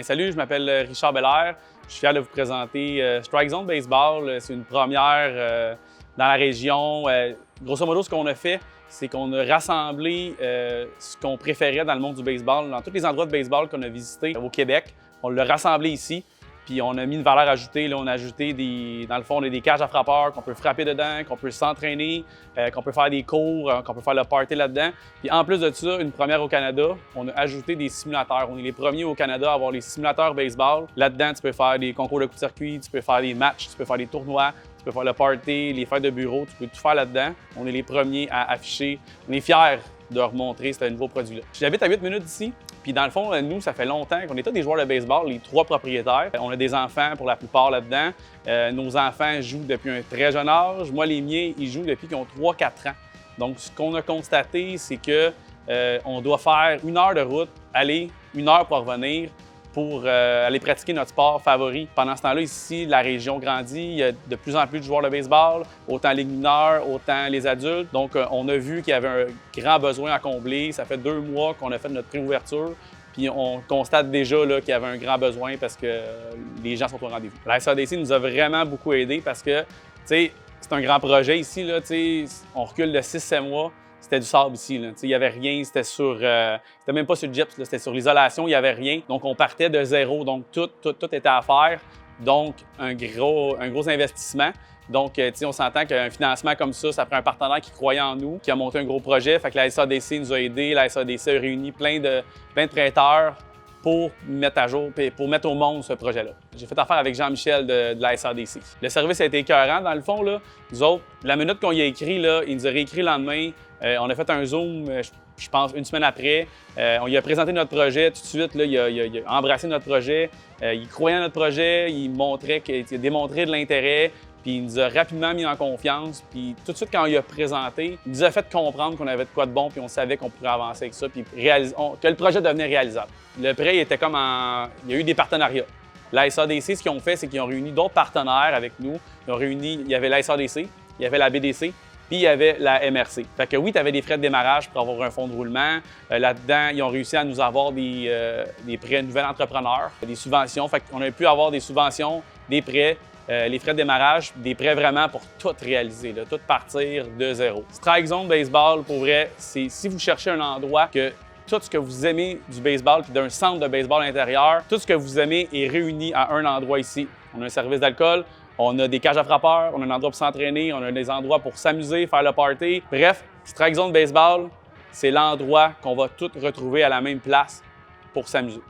Salut, je m'appelle Richard Belair. Je suis fier de vous présenter Strike Zone Baseball. C'est une première dans la région. Grosso modo, ce qu'on a fait, c'est qu'on a rassemblé ce qu'on préférait dans le monde du baseball, dans tous les endroits de baseball qu'on a visités au Québec. On l'a rassemblé ici. Puis on a mis une valeur ajoutée. Là, on a ajouté dans le fond, on a des cages à frappeurs qu'on peut frapper dedans, qu'on peut s'entraîner, qu'on peut faire des cours, qu'on peut faire le party là-dedans. Puis en plus de ça, une première au Canada, on a ajouté des simulateurs. On est les premiers au Canada à avoir les simulateurs baseball. Là-dedans, tu peux faire des concours de coups de circuit, tu peux faire des matchs, tu peux faire des tournois, tu peux faire le party, les fêtes de bureau, tu peux tout faire là-dedans. On est les premiers à afficher. On est fiers de remontrer ce nouveau produit-là. J'habite à 8 minutes d'ici. Puis dans le fond, nous, ça fait longtemps qu'on est tous des joueurs de baseball, les 3 propriétaires. On a des enfants pour la plupart là-dedans. Nos enfants jouent depuis un très jeune âge. Moi, les miens, ils jouent depuis qu'ils ont 3-4 ans. Donc, ce qu'on a constaté, c'est qu'on doit faire 1 heure de route, aller 1 heure pour revenir, pour aller pratiquer notre sport favori. Pendant ce temps-là, ici, la région grandit. Il y a de plus en plus de joueurs de baseball, autant les mineurs, autant les adultes. Donc, on a vu qu'il y avait un grand besoin à combler. Ça fait 2 mois qu'on a fait notre préouverture. Puis on constate déjà qu'il y avait un grand besoin parce que les gens sont au rendez-vous. La SADC nous a vraiment beaucoup aidés parce que, tu sais, c'est un grand projet ici. Là, on recule de 6-7 mois. C'était du sable ici. Il n'y avait rien, c'était même pas sur le gyps, c'était sur l'isolation, il n'y avait rien. Donc, on partait de zéro. Donc, tout était à faire. Donc, un gros investissement. Donc, on s'entend qu'un financement comme ça prend un partenaire qui croyait en nous, qui a monté un gros projet. Fait que la SADC nous a aidés. La SADC a réuni plein de prêteurs pour mettre à jour et pour mettre au monde ce projet-là. J'ai fait affaire avec Jean-Michel de la SADC. Le service a été écœurant. Dans le fond, là, nous autres, la minute qu'on y a écrit, là, il nous a réécrit le lendemain. On a fait un Zoom, je pense, 1 semaine après. On lui a présenté notre projet. Tout de suite, là, il a embrassé notre projet. Il croyait en notre projet. Il a démontré de l'intérêt. Puis il nous a rapidement mis en confiance. Puis tout de suite, quand il a présenté, il nous a fait comprendre qu'on avait de quoi de bon, puis on savait qu'on pourrait avancer avec ça, puis que le projet devenait réalisable. Le prêt, il était comme il y a eu des partenariats. La SADC, ce qu'ils ont fait, c'est qu'ils ont réuni d'autres partenaires avec nous. Il y avait la SADC, il y avait la BDC, puis il y avait la MRC. Fait que oui, tu avais des frais de démarrage pour avoir un fonds de roulement. Là-dedans, ils ont réussi à nous avoir des prêts nouvel entrepreneur, des subventions. Fait qu'on a pu avoir des subventions, des prêts, les frais de démarrage, des prêts vraiment pour tout réaliser, là, tout partir de zéro. Strike Zone Baseball, pour vrai, c'est si vous cherchez un endroit que tout ce que vous aimez du baseball puis d'un centre de baseball à l'intérieur, tout ce que vous aimez est réuni à un endroit ici. On a un service d'alcool, on a des cages à frappeurs, on a un endroit pour s'entraîner, on a des endroits pour s'amuser, faire le party. Bref, Strike Zone Baseball, c'est l'endroit qu'on va tous retrouver à la même place pour s'amuser.